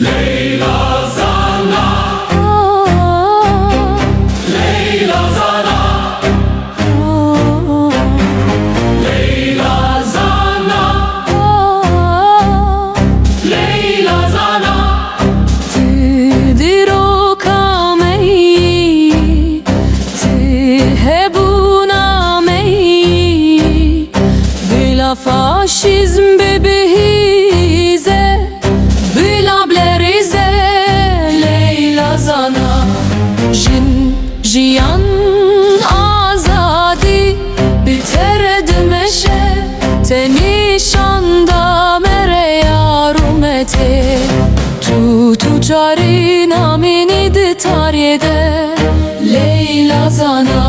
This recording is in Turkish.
Leyla Zana, Leyla Zana, Leyla Zana, Leyla Zana. Ti dirò kamei, ti hebuna mei, bila faşizm bebehize, bila blerize. Leyla Zana, jin jiyan azadi, bitered meşe, te nişanda mere yarumete. Tu cari namini de tariyede. Leyla Zana,